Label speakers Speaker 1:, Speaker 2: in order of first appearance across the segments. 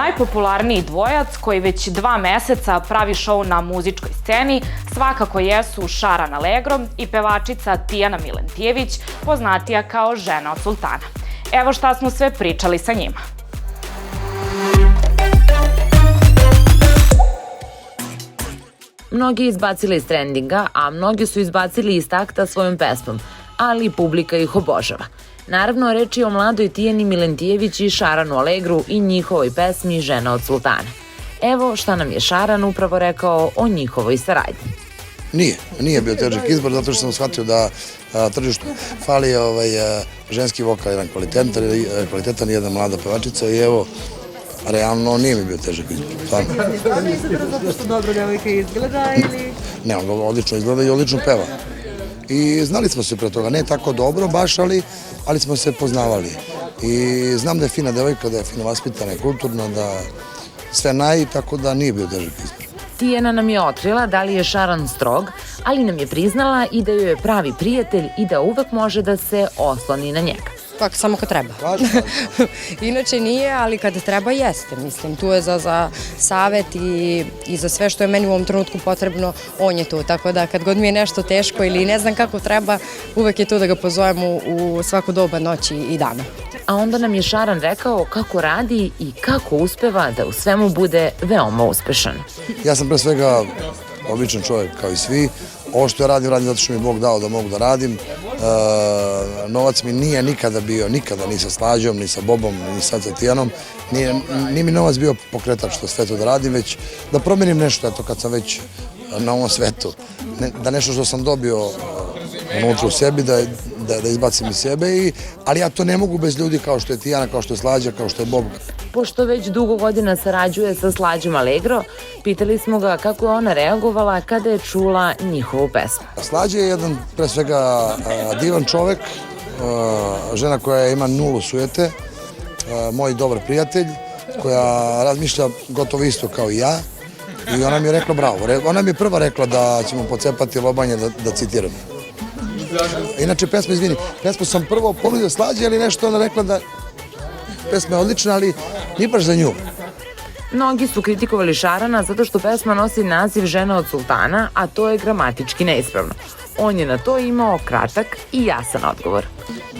Speaker 1: Najpopularniji dvojac koji već 2 meseca pravi šou na muzičkoj sceni svakako jesu Šaran Alegro i pevačica Tijana Milentijević, poznatija kao žena od sultana. Evo šta smo sve pričali sa njima.
Speaker 2: Mnogi izbacili iz trendinga, a mnogi su izbacili iz takta svojom pesmom, ali publika ih obožava. Naravno, reč je o mladoj Tijani Milentijević i Šaranu Alegru i njihovoj pesmi Žena od sultana. Evo šta nam je Šaran upravo rekao o njihovoj saradnji.
Speaker 3: Nije bio težak izbor, zato što sam shvatio da tržištu fali ženski vokal, jedan kvalitetan, jedna mlada pevačica i evo, realno nije mi bio težak izbor.
Speaker 4: Da li izabrao zato što dobro devojka izgleda ili...
Speaker 3: Ne, on odlično izgleda i odlično peva. I znali smo se pre toga, ne tako dobro baš, ali smo se poznavali. I znam da je fina devojka, da je fino vaspitana i kulturna, da sve tako da nije bio težak izbor.
Speaker 2: Tijana nam je otkrila da li je Šaran strog, ali nam je priznala i da joj je pravi prijatelj i da uvek može da se osloni na njega.
Speaker 4: Pa samo kad treba. Inače nije, ali kad treba jeste. Mislim, tu je za savet i za sve što je meni u ovom trenutku potrebno, on je tu. Tako da kad god mi je nešto teško ili ne znam kako treba, uvek je tu da ga pozovem u svako doba noći i dana.
Speaker 2: A onda nam je Šaran rekao kako radi i kako uspeva da u svemu bude veoma uspešan.
Speaker 3: Ja sam pre svega običan čovjek kao i svi. Ovo što ja radim zato što mi je Bog dao da mogu da radim. Novac mi nije nikada bio, nikada ni sa Slađom, ni sa Bobom, ni sa Tijanom. Nije mi novac bio pokretač što sve to da radim, već da promenim nešto, eto kad sam već na ovom svetu. Da nešto što sam dobio unutra u sebi, da izbacim iz sebe, ali ja to ne mogu bez ljudi kao što je Tijana, kao što je Slađa, kao što je Bob.
Speaker 2: Pošto već dugo godina sarađuje sa Slađom Alegro, pitali smo ga kako je ona reagovala kada je čula njihovu pesmu.
Speaker 3: Slađa je jedan, pre svega, divan čovek, žena koja ima nulu sujete, moj dobar prijatelj, koja razmišlja gotovo isto kao i ja i ona mi je rekla bravo. Ona mi je prva rekla da ćemo pocepati lobanje, da citiram. Inače, pesmu sam prvo ponudio Slađe, ali nešto ona rekla da pesma je odlična, ali nije baš za nju.
Speaker 2: Mnogi su kritikovali Šarana zato što pesma nosi naziv Žena od sultana, a to je gramatički neispravno. On je na to imao kratak i jasan odgovor.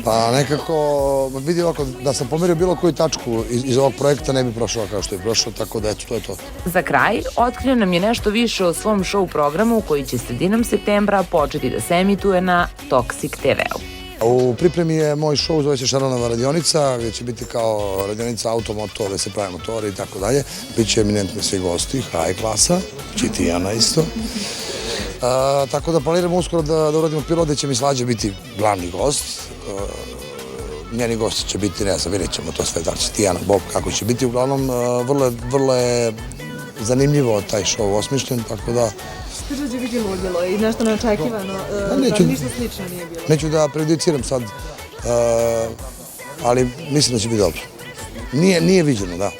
Speaker 3: Pa nekako vidi ovako, da sam pomerio bilo koju tačku iz ovog projekta ne bi prošao kao što je prošao, tako da eto, to je to.
Speaker 2: Za kraj, otkrio nam je nešto više o svom show programu koji će sredinom septembra početi da se emituje na Toxic TV-u.
Speaker 3: U pripremi je moj show, zove se Šaranova radionica, gdje će biti kao radionica automoto, gdje se prave motori i tako dalje. Biće eminentni svi gosti, high klasa, će i Tijana isto. Tako da planiramo uskoro da uradimo pilot gdje će mi Slađa biti glavni gost. Njeni gosti će biti, ne znam, vidjet ćemo to sve, da li će Tijana, Bob, kako će biti. Uglavnom, vrlo je zanimljivo taj show osmišljen, tako da...
Speaker 4: Što će biti ludilo i nešto neočekivano, ništa slično nije bilo.
Speaker 3: Neću da prejudiciram sad, ali mislim da će biti dobro. Nije viđeno, da.